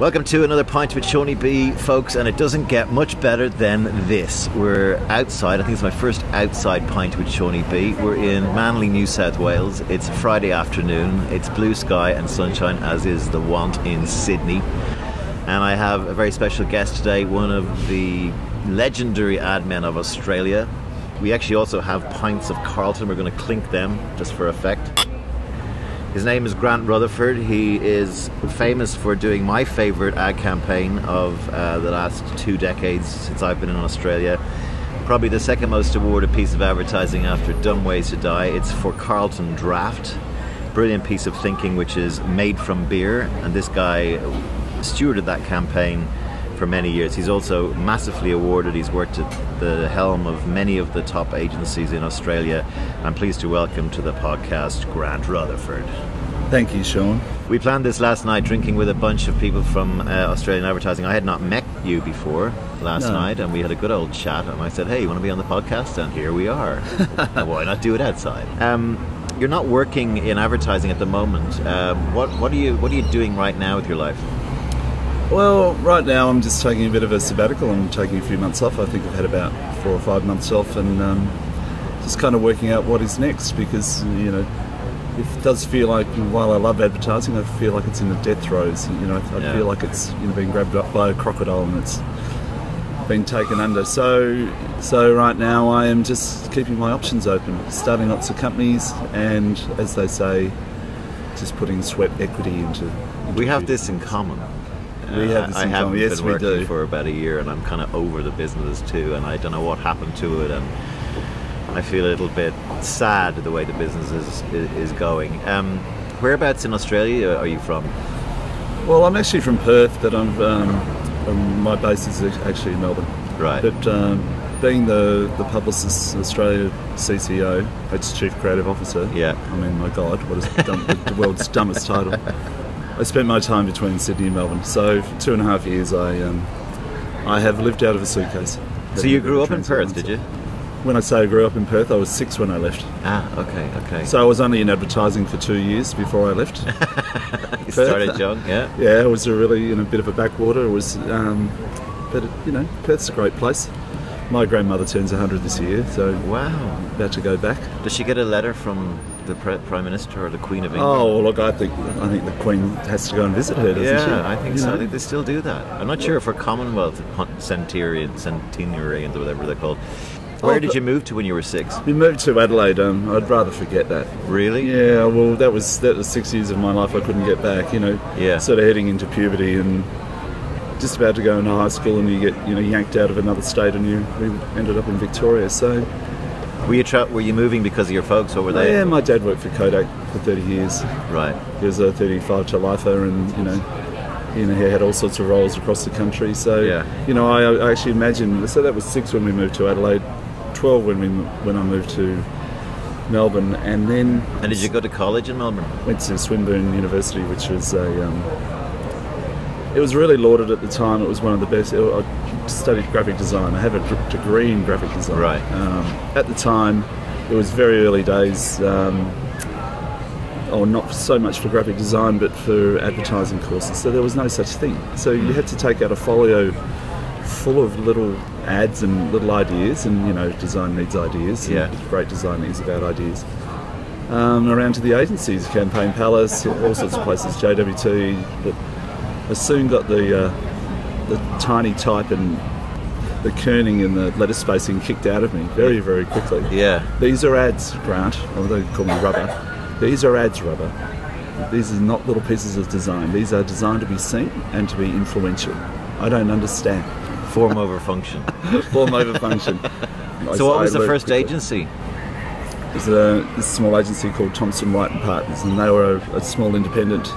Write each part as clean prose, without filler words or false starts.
Welcome to another Pint with Seaniebee, folks, and it doesn't get much better than this. We're outside. I think it's my first outside Pint with Seaniebee. We're in Manly, New South Wales. It's Friday afternoon. It's blue sky and sunshine, as is the want in Sydney. And I have a very special guest today, one of the legendary ad men of Australia. We actually also have pints of Carlton. We're going to clink them just for effect. His name is Rutherford. He is famous for doing my favourite ad campaign of the last 2 decades since I've been in Australia. Probably the second most awarded piece of advertising after Dumb Ways to Die. It's for Carlton Draft. Brilliant piece of thinking which is made from beer, and this guy stewarded that campaign for many years. He's also massively awarded. He's worked at the helm of many of the top agencies in Australia. I'm pleased to welcome to the podcast Grant Rutherford. Thank you, Sean. We planned this last night drinking with a bunch of people from Australian advertising. I had not met you before last night, and we had a good old chat, and I said, hey, you want to be on the podcast? And here we are. Why not do it outside? You're not working in advertising at the moment. What are you doing right now with your life? Well, right now I'm just taking a bit of a sabbatical. I'm taking a few months off. I think I've had about 4 or 5 months off, and just kind of working out what is next, because, you know, it does feel like, while I love advertising, I feel like it's in the death throes. You know, I feel like it's, you know, being grabbed up by a crocodile and it's been taken under. So right now I am just keeping my options open, starting lots of companies, and, as they say, just putting sweat equity into we have this in common. We have this in common. Yes, been working for about a year, and I'm kind of over the business too, and I don't know what happened to it, and I feel a little bit sad the way the business is going. Whereabouts in Australia are you from? Well, I'm actually from Perth, but my base is actually in Melbourne. Right. But being the Publicis Australia CCO, its Chief Creative Officer, yeah. I mean, my God, what is the world's dumbest title? I spent my time between Sydney and Melbourne. So for 2.5 years I have lived out of a suitcase. So you grew up in Perth, did you? When I say I grew up in Perth, I was 6 when I left. Ah, okay. So I was only in advertising for 2 years before I left. You started young, yeah? Yeah, it was really in a bit of a backwater. It was, but you know, Perth's a great place. My grandmother turns 100 this year, so wow, about to go back. Does she get a letter from the Prime Minister or the Queen of England? Oh, well, look, I think the Queen has to go and visit her, doesn't she? Yeah, I think so. I think they still do that. I'm not sure for Commonwealth centenarians or whatever they're called. Where did you move to when you were 6? We moved to Adelaide. I'd rather forget that. Really? Yeah. Well, that was 6 years of my life I couldn't get back. You know. Yeah. Sort of heading into puberty and just about to go into high school, and you get yanked out of another state, and we ended up in Victoria. So. Were you moving because of your folks, or were they? Yeah, my dad worked for Kodak for 30 years. Right. He was a 35 to lifer, and he had all sorts of roles across the country. So yeah. I actually imagine. So that was 6 when we moved to Adelaide. 12 when I moved to Melbourne, and then. And did you go to college in Melbourne? Went to Swinburne University, which was it was really lauded at the time. It was one of the best. I studied graphic design. I have a degree in graphic design. Right. At the time, it was very early days. Not so much for graphic design, but for advertising courses. So there was no such thing. So you had to take out a folio full of little ads and little ideas, and design needs ideas. Yeah. Great design is about ideas. Around to the agencies, Campaign Palace, all sorts of places, JWT. But I soon got the tiny type and the kerning and the letter spacing kicked out of me very, very quickly. Yeah. These are ads, Grant. Or they call me Rubber. These are ads, Rubber. These are not little pieces of design. These are designed to be seen and to be influential. I don't understand. Form over function. Form over function. So what was the first agency? It was this small agency called Thompson White and Partners, and they were a small independent.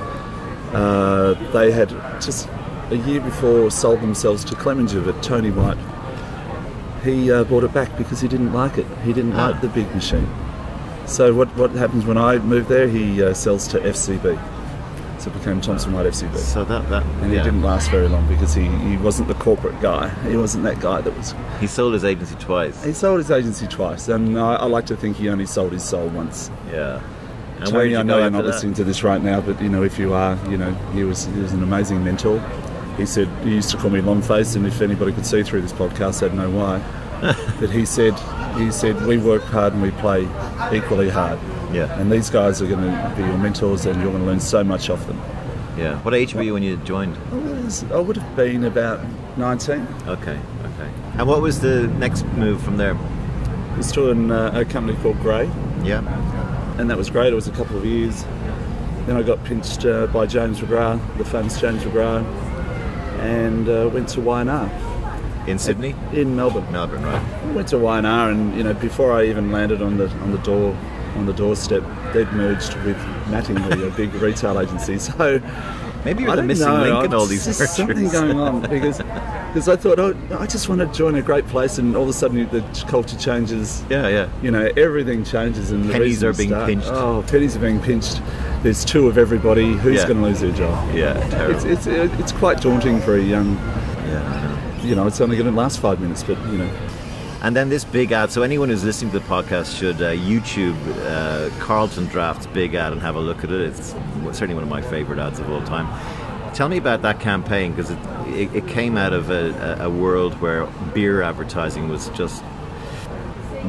They had just a year before sold themselves to Clemenger, but Tony White, he bought it back because he didn't like it. He didn't like the big machine. So what happens when I moved there? He sells to FCB. So it became Thompson White FCB. So and he didn't last very long because he wasn't the corporate guy. He wasn't that guy that was. He sold his agency twice. He sold his agency twice, and I like to think he only sold his soul once. Yeah. And where did Tony, you I go know you're after not that? listening to this right now, but if you are, he was an amazing mentor. He said he used to call me long face, and if anybody could see through this podcast, they'd know why. But he said we work hard and we play equally hard. Yeah. And these guys are going to be your mentors, and you're going to learn so much off them. Yeah. What age were you when you joined? I would have been about 19. Okay. And what was the next move from there? I was doing a company called Grey, Yeah. and that was great. It was a couple of years. Then I got pinched by James McGrath, the famous James McGrath, and went to Y&R. In Sydney? In Melbourne. Melbourne, right. I went to Y&R, and before I even landed on the doorstep, they'd merged with Mattingly, a big retail agency. So maybe you're the missing link in all these There's mergers. something going on because I thought, I just want to join a great place, and all of a sudden the culture changes. Yeah. Everything changes, and the Pennies reason are to being start- pinched. Oh, pennies are being pinched. There's two of everybody. Who's Yeah. going to lose their job? Yeah, terrible. It's quite daunting for a young. Yeah, I know. It's only going to last 5 minutes, but And then this big ad, so anyone who's listening to the podcast should YouTube Carlton Draft's big ad and have a look at it. It's certainly one of my favourite ads of all time. Tell me about that campaign, because it came out of a world where beer advertising was just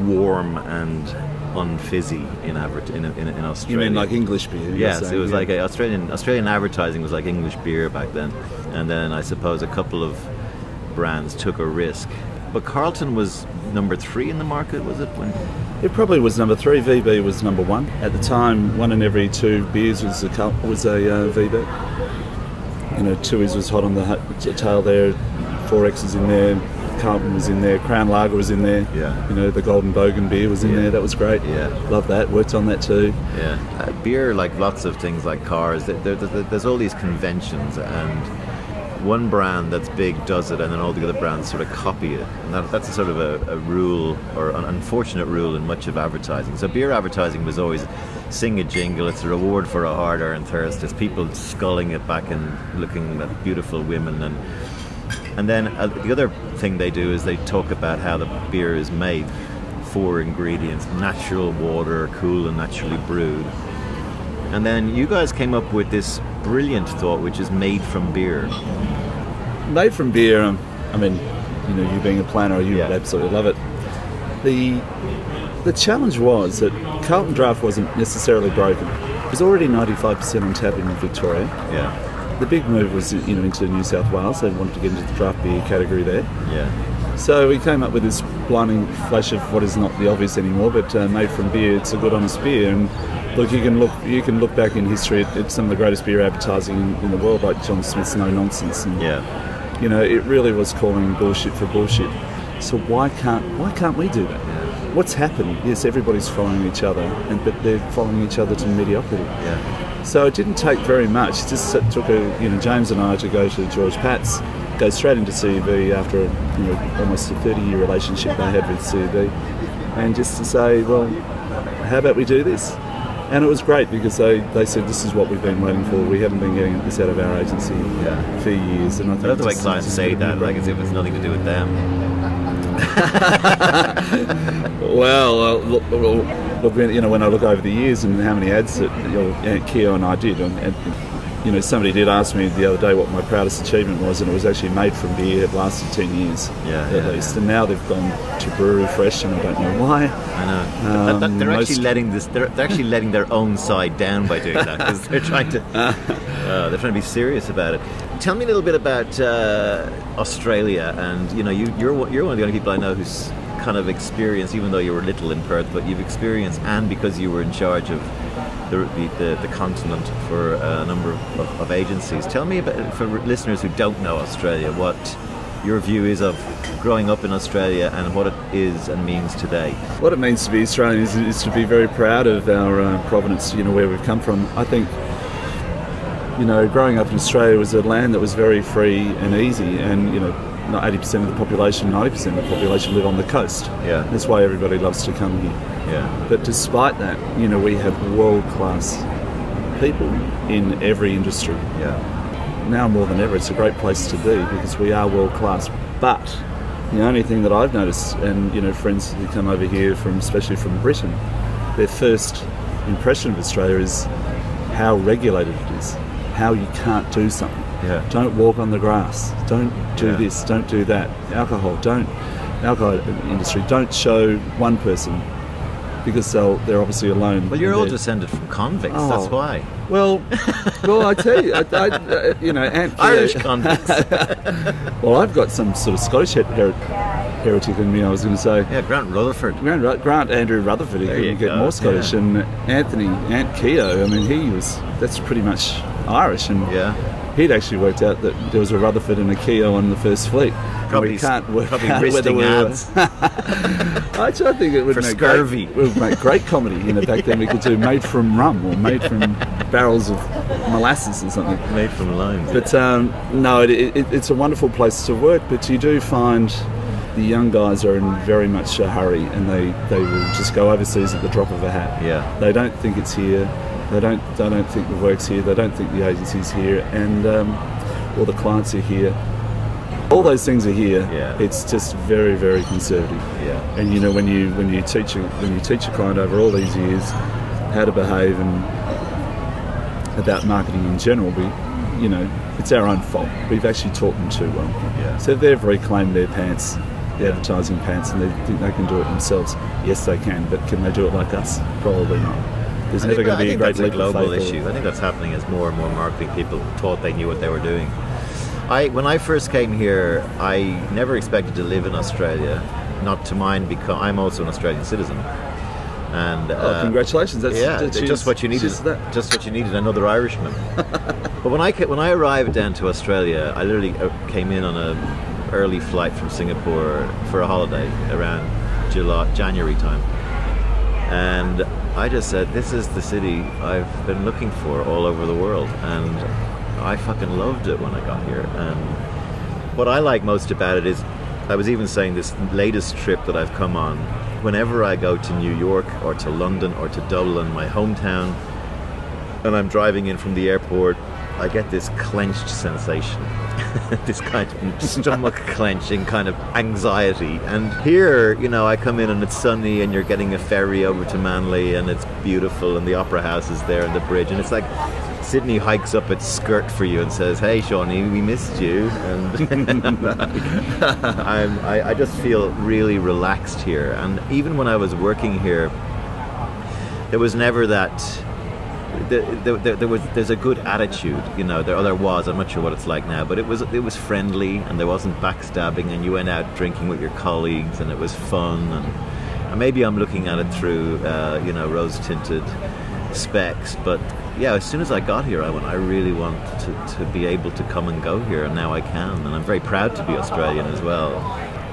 warm and unfizzy in Australia. you mean like English beer? you're Yes, saying, it was yeah. like Australian advertising was like English beer back then, and then I suppose a couple of brands took a risk. But Carlton was number 3 in the market, was it? When It probably was number 3. VB was number 1 at the time. 1 in every 2 beers was a VB. 2Is was hot on the tail there. 4X is in there. Carlton was in there. Crown Lager was in there. Yeah. The Golden Bogan beer was in there. That was great. Yeah. Love that. Worked on that too. Yeah, beer, like lots of things like cars, there's all these conventions, and one brand that's big does it, and then all the other brands sort of copy it. And that's a sort of a rule, or an unfortunate rule in much of advertising. So beer advertising was always sing a jingle, it's a reward for a hard-earned thirst. It's people sculling it back and looking at beautiful women, and then the other thing they do is they talk about how the beer is made. 4 ingredients: natural water, cool and naturally brewed. And then you guys came up with this brilliant thought, which is made from beer. Made from beer. You being a planner, you would absolutely love it. The challenge was that Carlton Draft wasn't necessarily broken. It was already 95% on tap in Victoria. Yeah. The big move was into New South Wales. They wanted to get into the draft beer category there. Yeah. So we came up with this blinding flash of what is not the obvious anymore, but made from beer. It's a good, honest beer. And look, you can look back in history at some of the greatest beer advertising in the world, like John Smith's No Nonsense. And, it really was calling bullshit for bullshit. So why can't we do that? What's happened? Yes, everybody's following each other, but they're following each other to mediocrity. Yeah. So it didn't take very much. It just took James and I to go to George Pat's, go straight into CB after almost a 30-year relationship they had with CB, and just to say, well, how about we do this? And it was great because they said, this is what we've been waiting for. We haven't been getting this out of our agency for years. And I think I love the way clients say that, like as if it's nothing to do with them. Well, look, when I look over the years and how many ads that Kia and I did, and somebody did ask me the other day what my proudest achievement was, and it was actually made from beer. It lasted 10 years at least, and now they've gone to brew fresh, and I don't know why. I know. They're actually letting this. They're actually letting their own side down by doing that, because they're trying to be serious about it. Tell me a little bit about Australia, and you're one of the only people I know who's kind of experienced, even though you were little in Perth, but you've experienced, and because you were in charge of the continent for a number of agencies. Tell me about, for listeners who don't know Australia, what your view is of growing up in Australia and what it is and means today. What it means to be Australian is to be very proud of our provenance, where we've come from. I think, growing up in Australia was a land that was very free and easy, and, not 80% of the population, 90% of the population live on the coast. Yeah. That's why everybody loves to come here. Yeah. But despite that, we have world-class people in every industry. Yeah. Now more than ever, it's a great place to be because we are world-class. But the only thing that I've noticed, and friends who come over here especially from Britain, their first impression of Australia is how regulated it is, how you can't do something. Yeah. Don't walk on the grass. Don't do this. Don't do that. Alcohol industry. Don't show one person because they're obviously alone. Well, you're all descended from convicts. That's why. Well, I tell you, Irish convicts. Well, I've got some sort of Scottish heretic in me. I was going to say. Yeah, Grant Rutherford. Grant Andrew Rutherford. He couldn't get more Scottish, and Ant Keogh. I mean, that's pretty much Irish, and he'd actually worked out that there was a Rutherford and a Keogh on the First Fleet. Probably, we can't work probably out whether wristing hands. I think it would make great comedy. Back then we could do made from rum or made from barrels of molasses or something. Made from limes. But no, it's a wonderful place to work. But you do find the young guys are in very much a hurry, and they will just go overseas at the drop of a hat. Yeah. They don't think it's here. They don't think the work's here. They don't think the agency's here, and or the clients are here. All those things are here. Yeah. It's just very, very conservative. Yeah. And when you teach a client over all these years how to behave and about marketing in general, it's our own fault. We've actually taught them too well. Yeah. So they've reclaimed their pants, the advertising pants, and they think they can do it themselves. Yes, they can, but can they do it like us? Probably not. There's never going to be a great leap of faith. Global issue. I think that's happening as more and more marketing people thought they knew what they were doing. When I first came here, I never expected to live in Australia, not to mind because I'm also an Australian citizen. And congratulations! That's just what you needed. Just what you needed, another Irishman. But when I arrived down to Australia, I literally came in on an early flight from Singapore for a holiday around January time, and I just said, "This is the city I've been looking for all over the world," and I fucking loved it when I got here. And what I like most about it is, I was even saying this latest trip that I've come on, whenever I go to New York or to London or to Dublin, my hometown, and I'm driving in from the airport, I get this clenched sensation. This kind of stomach clenching kind of anxiety. And here, I come in and it's sunny and you're getting a ferry over to Manly and it's beautiful and the Opera House is there and the bridge, and it's like Sydney hikes up its skirt for you and says, "Hey, Shawnee, we missed you." And I just feel really relaxed here. And even when I was working here, there was never that. There's a good attitude, there was. I'm not sure what it's like now, but it was friendly, and there wasn't backstabbing, and you went out drinking with your colleagues, and it was fun. And maybe I'm looking at it through, rose-tinted specs, but yeah, as soon as I got here, I really want to be able to come and go here, and now I can, and I'm very proud to be Australian as well.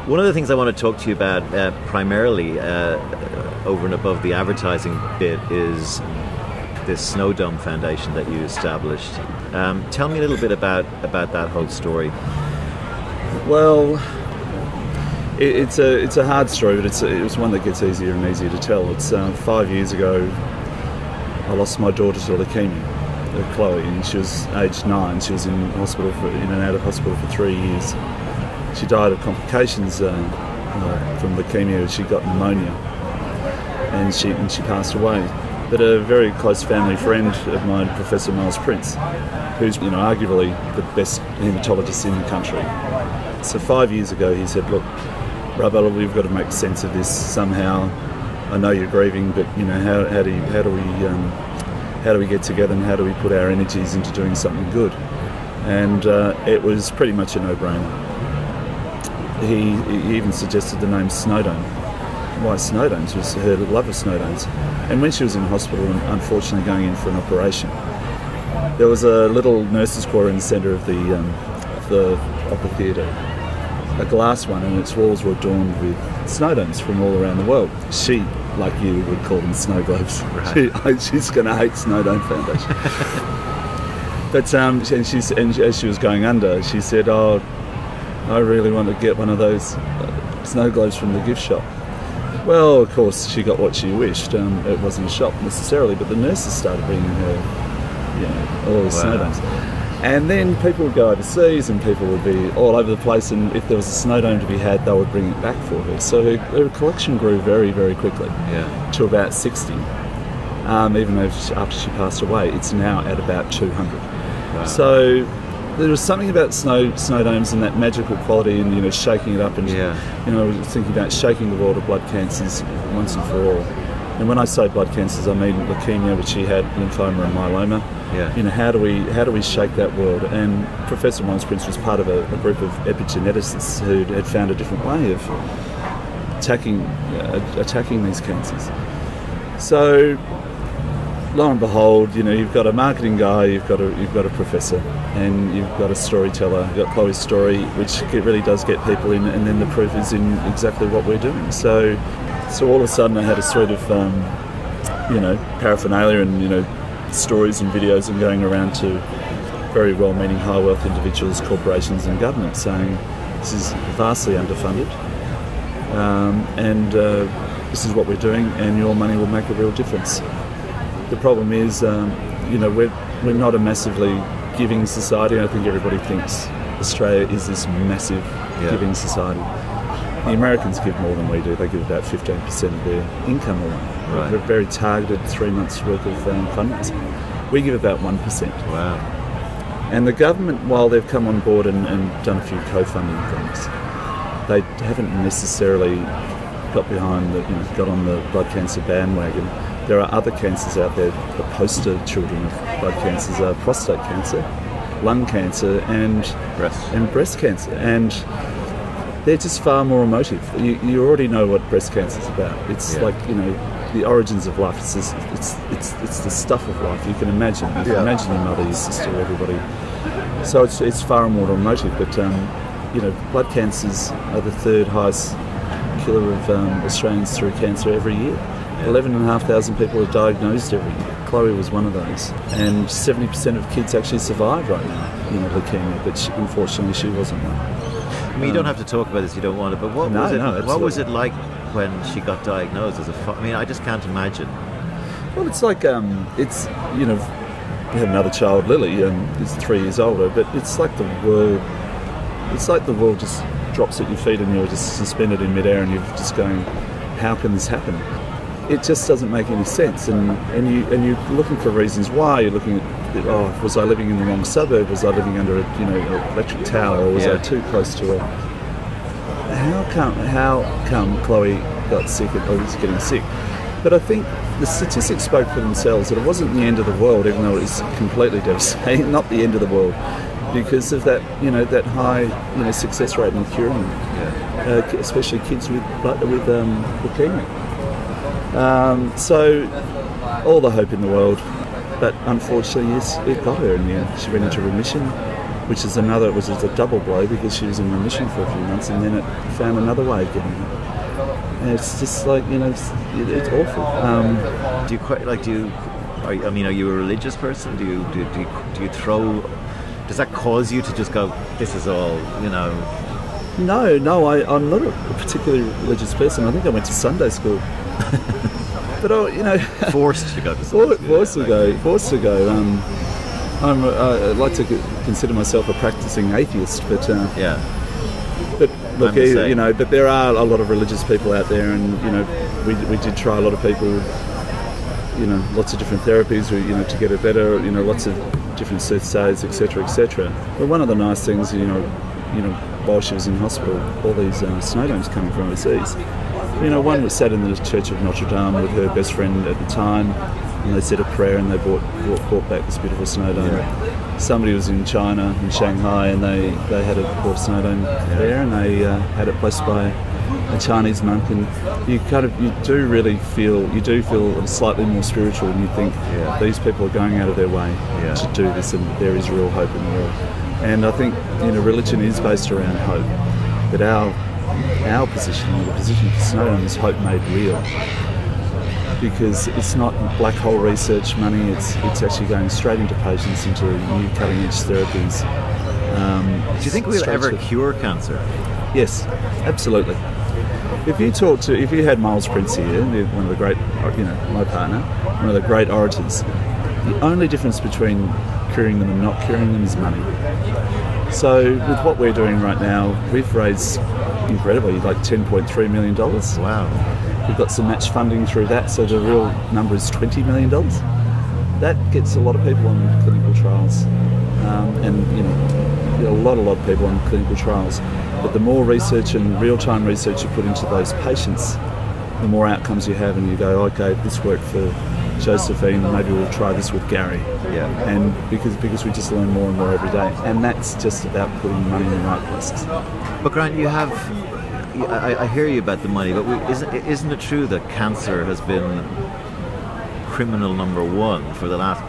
One of the things I want to talk to you about primarily over and above the advertising bit is this Snowdome Foundation that you established. Tell me a little bit about that whole story. Well, it's a hard story, but it was one that gets easier and easier to tell. It's 5 years ago, I lost my daughter to leukemia, Chloe, and she was aged 9. She was in and out of hospital for 3 years. She died of complications from leukemia. She got pneumonia, and she passed away. But a very close family friend of mine, Professor Miles Prince, who's arguably the best haematologist in the country. So 5 years ago, he said, "Look, Rubber, we've got to make sense of this somehow. I know you're grieving, but how do we get together and how do we put our energies into doing something good?" And it was pretty much a no-brainer. He even suggested the name Snowdome. Why Snowdomes? Was her love of Snowdomes. And when she was in hospital and unfortunately going in for an operation, there was a little nurses' quarter in the centre of the opera theatre, a glass one, and its walls were adorned with Snowdomes from all around the world. She, like you, would call them snow globes. Right. She's going to hate Snowdome Foundation. But and as she was going under, she said, "Oh, I really want to get one of those snow globes from the gift shop." Well, of course, she got what she wished. It wasn't a shop necessarily, but the nurses started bringing her, all these Snowdomes. And then people would go overseas and people would be all over the place, and if there was a Snowdome to be had, they would bring it back for her. So her collection grew very, very quickly to about 60. even though after she passed away, it's now at about 200. Wow. So there was something about snowdomes and that magical quality, and shaking it up, and I was thinking about shaking the world of blood cancers once and for all. And when I say blood cancers, I mean leukemia, which she had, lymphoma and myeloma. Yeah. How do we shake that world? And Professor Miles Prince was part of a group of epigeneticists who had found a different way of attacking these cancers. So, lo and behold, you've got a marketing guy, you've got a professor, and you've got a storyteller. You've got Chloe's story, which really does get people in, and then the proof is in exactly what we're doing. So all of a sudden, I had a suite of paraphernalia and stories and videos, and going around to very well-meaning high wealth individuals, corporations, and governments, saying this is vastly underfunded, and this is what we're doing, and your money will make a real difference. The problem is, we're not a massively giving society. I think everybody thinks Australia is this massive giving society. The Americans give more than we do. They give about 15% of their income away. Right. We're very targeted, 3 months worth of fundraising. We give about 1%. Wow. And the government, while they've come on board and done a few co-funding things, they haven't necessarily got on the blood cancer bandwagon. There are other cancers out there. The poster children of blood cancers are prostate cancer, lung cancer, and breast cancer. And they're just far more emotive. You already know what breast cancer is about. It's like the origins of life. It's the stuff of life. You can imagine. You can imagine your mother, your sister, everybody. So it's far more emotive. But blood cancers are the third highest killer of Australians through cancer every year. 11,500 people are diagnosed every year. Chloe was one of those. And 70% of kids actually survive right now, leukemia, but unfortunately she wasn't one. I mean, you don't have to talk about this if you don't want to, but what was it like when she got diagnosed as I just can't imagine. Well, it's like, we have another child, Lily, who's 3 years older, but it's like the world just drops at your feet and you're just suspended in midair and you're just going, how can this happen? It just doesn't make any sense, and you're looking for reasons why. You're looking at, was I living in the wrong suburb? Was I living under an electric tower? Or was I too close to How come Chloe got sick or was getting sick? But I think the statistics spoke for themselves, that it wasn't the end of the world, even though it is completely devastating. Not the end of the world, because of that that high success rate in curing, especially kids with leukemia. So all the hope in the world, but unfortunately, yes, it got her in the end. She went into remission, which is a double blow, because she was in remission for a few months, and then it found another way of getting her. And it's just like it's awful. Are you a religious person? Do you throw? Does that cause you to just go, this is all, No, I'm not a particularly religious person. I think I went to Sunday school. But forced to go to Sunday school. Forced to go. I like to consider myself a practicing atheist, but But look, but there are a lot of religious people out there, and we did try a lot of people, lots of different therapies, to get it better, lots of different soothsayers, etc., etc. But one of the nice things, while she was in hospital, all these snowdomes coming from overseas. One was sat in the Church of Notre Dame with her best friend at the time, and they said a prayer and they brought back this beautiful snowdome. Yeah. Somebody was in China, in Shanghai, and they had bought a snowdome there, and they had it blessed by a Chinese monk, and you do feel slightly more spiritual, and you think these people are going out of their way to do this, and there is real hope in the world. And I think religion is based around hope, but our position, the position for Snowdome, is hope made real, because it's not black hole research money. It's actually going straight into patients, into new cutting edge therapies. Do you think we'll ever cure cancer? Yes, absolutely. If you had Miles Prince here, one of the great, my partner, one of the great orators, the only difference between curing them and not curing them is money. So with what we're doing right now, we've raised incredibly, like $10.3 million. Wow. We've got some match funding through that, so the real number is $20 million. That gets a lot of people on clinical trials, and a lot of people on clinical trials. But the more research and real-time research you put into those patients, the more outcomes you have, and you go, okay, this worked for Josephine, maybe we'll try this with Gary. Yeah. And because we just learn more and more every day, and that's just about putting money in the right places. But Grant, you have. I hear you about the money, but isn't it true that cancer has been criminal number one for the last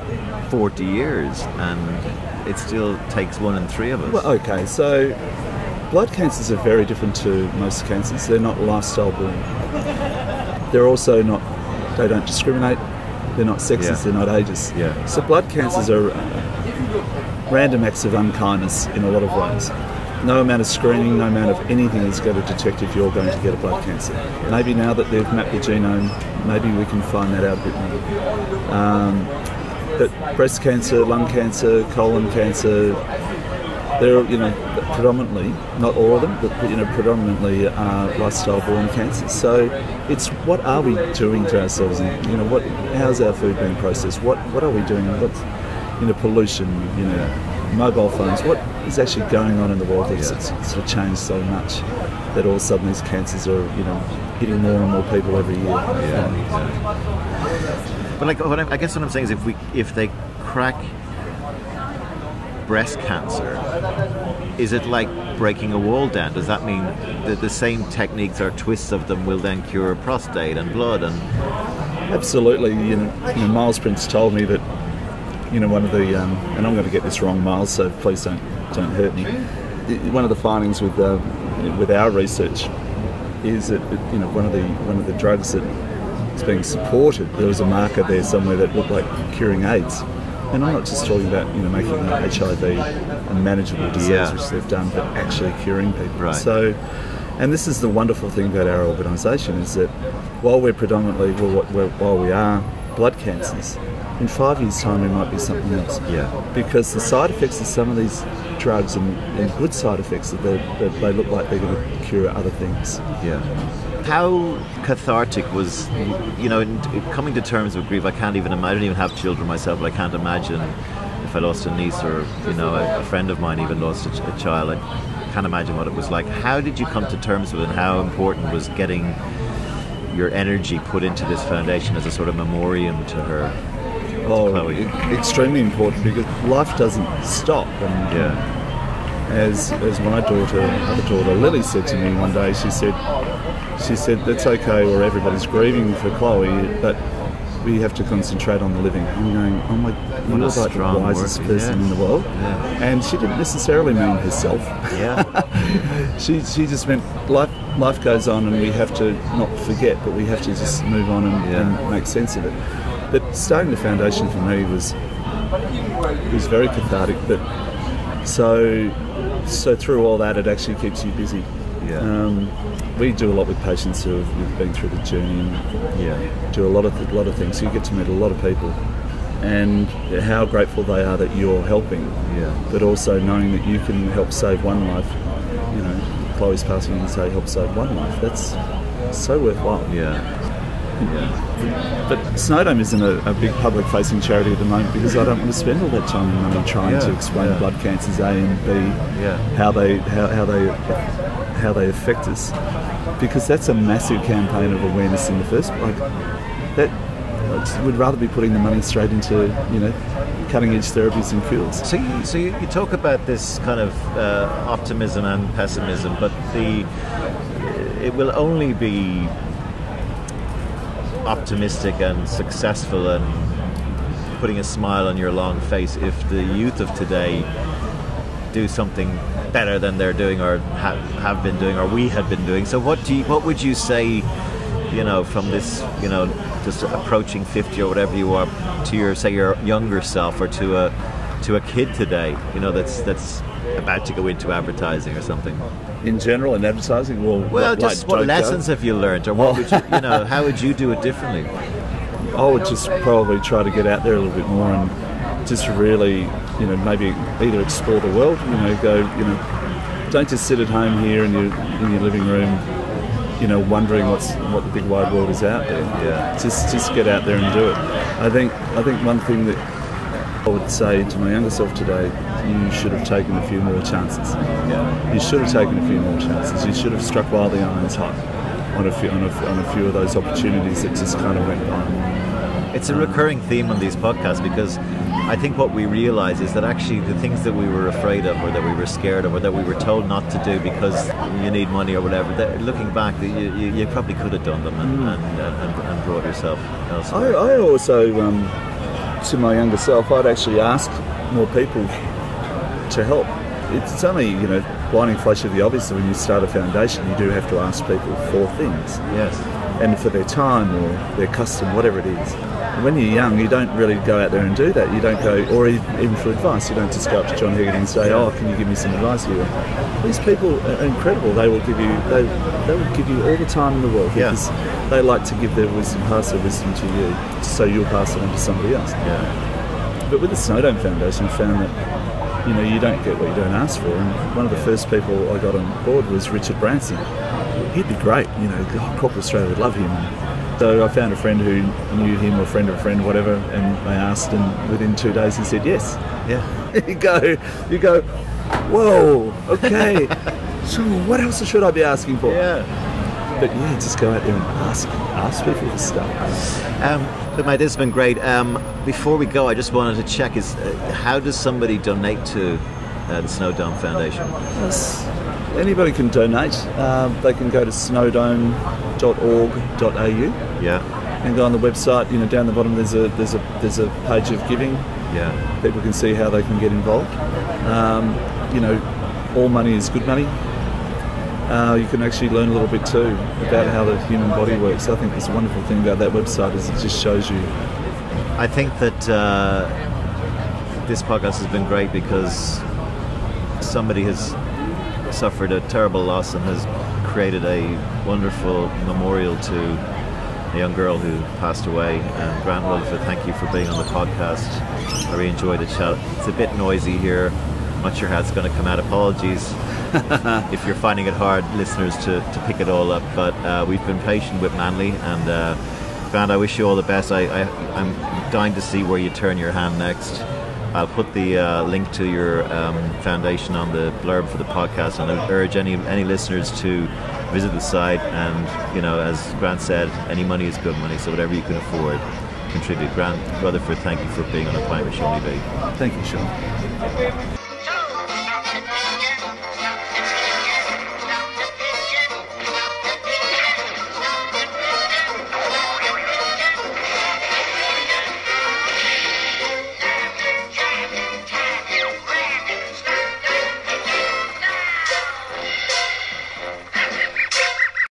40 years, and it still takes 1 in 3 of us? Well, okay, so blood cancers are very different to most cancers. They're not lifestyle borne. They're also not. They don't discriminate. They're not sexist. They're not ageist. Yeah. So blood cancers are random acts of unkindness in a lot of ways. No amount of screening, no amount of anything is going to detect if you're going to get a blood cancer. Maybe now that they've mapped the genome, maybe we can find that out a bit more. But breast cancer, lung cancer, colon cancer, they're predominantly, not all of them, but predominantly lifestyle-borne cancers. So it's what are we doing to ourselves? And how's our food being processed? What are we doing? What's pollution? Mobile phones. What is actually going on in the world that's sort of changed so much that all of a sudden these cancers are hitting more and more people every year? But I guess what I'm saying is if they crack breast cancer, is it like breaking a wall down? Does that mean that the same techniques or twists of them will then cure prostate and blood? And absolutely. Miles Prince told me that one of the and I'm going to get this wrong, Miles, so please don't hurt me. One of the findings with our research is that one of the drugs that is being supported, there was a marker there somewhere that looked like curing AIDS. And I'm not just talking about making HIV a manageable disease, which they've done, but actually curing people. Right. So, and this is the wonderful thing about our organisation is that while we are blood cancers, in 5 years' time we might be something else. Yeah. Because the side effects of some of these drugs and good side effects that they look like they're going to cure other things. Yeah. How cathartic was, in coming to terms with grief? I can't even imagine. I don't even have children myself, but I can't imagine if I lost a niece or, a friend of mine even lost a child. I can't imagine what it was like. How did you come to terms with it, and how important was getting your energy put into this foundation as a sort of memoriam to her? Chloe? Extremely important, because life doesn't stop. And as my other daughter Lily said to me one day, she said, that's okay, or everybody's grieving for Chloe, but we have to concentrate on the living. I'm going, oh my, you're like the wisest person in the world. Yeah. And she didn't necessarily mean herself. Yeah. she just meant life goes on, and we have to not forget, but we have to just move on and make sense of it. But starting the foundation for me was very cathartic. But so through all that, it actually keeps you busy. Yeah. We do a lot with patients who have been through the journey, and do a lot of things. So you get to meet a lot of people, and how grateful they are that you're helping. Yeah. But also knowing that you can help save one life. Chloe's passing and say help save one life. That's so worthwhile. Yeah. But Snowdome isn't a big public-facing charity at the moment, because I don't want to spend all that time and money trying to explain blood cancers A and B, how they affect us, because that's a massive campaign of awareness in the first place. I would rather be putting the money straight into cutting-edge therapies and cures. So you talk about this kind of optimism and pessimism, but it will only be optimistic and successful and putting a smile on your long face if the youth of today do something better than they're doing or have been doing or we had been doing. So what would you say, from this, just approaching 50 or whatever you are, to your younger self, or to a kid today, that's about to go into advertising or something? In general, in advertising, what lessons have you learned, or what would you, how would you do it differently? I would just probably try to get out there a little bit more and just really, maybe either explore the world, don't just sit at home here in your living room, wondering what the big wide world is out there. Yeah. Just get out there and do it. I think one thing that I would say to my younger self today, you should have taken a few more chances. Yeah. You should have taken a few more chances. You should have struck while the iron's hot on a few of those opportunities that just kind of went by. It's a recurring theme on these podcasts, because I think what we realise is that actually the things that we were afraid of, or that we were scared of, or that we were told not to do because you need money or whatever, that, looking back, you probably could have done them and brought yourself elsewhere. I also, to my younger self, I'd actually ask more people to help. It's only, blinding flash of the obvious that when you start a foundation, you do have to ask people for things. Yes. And for their time or their custom, whatever it is. When you're young, you don't really go out there and do that. You don't go, or even for advice, you don't just go up to John Hegarty and say, "Oh, can you give me some advice here?" These people are incredible. They will give you all the time in the world, because they like to give their wisdom, pass their wisdom to you, so you'll pass it on to somebody else. Yeah. But with the Snowdome Foundation, I found that you don't get what you don't ask for. And one of the first people I got on board was Richard Branson. He'd be great, corporate Australia would love him. So I found a friend who knew him, or a friend of a friend, whatever, and they asked, and within 2 days he said yes. Yeah. you go, whoa, okay. So what else should I be asking for? Yeah. But just go out there and ask people for stuff. But mate, this has been great. Before we go, I just wanted to check: how does somebody donate to the Snowdome Foundation? Yes. Anybody can donate. They can go to snowdome.org.au. Yeah. And go on the website. Down the bottom there's a page of giving. Yeah. People can see how they can get involved. All money is good money. You can actually learn a little bit too about how the human body works. I think that's a wonderful thing about that website, is it just shows you. I think that this podcast has been great because somebody has suffered a terrible loss and has created a wonderful memorial to a young girl who passed away. And Grant Rutherford, thank you for being on the podcast. I really enjoyed the chat. It's a bit noisy here. I'm not sure how it's going to come out. Apologies if you're finding it hard, listeners, to pick it all up. But we've been patient with Manly, and Grant, I wish you all the best. I'm dying to see where you turn your hand next. I'll put the link to your foundation on the blurb for the podcast, and I urge any listeners to visit the site. And as Grant said, any money is good money, so whatever you can afford, contribute. Grant Rutherford, thank you for being on A Pint with Seaniebee. Thank you, Sean.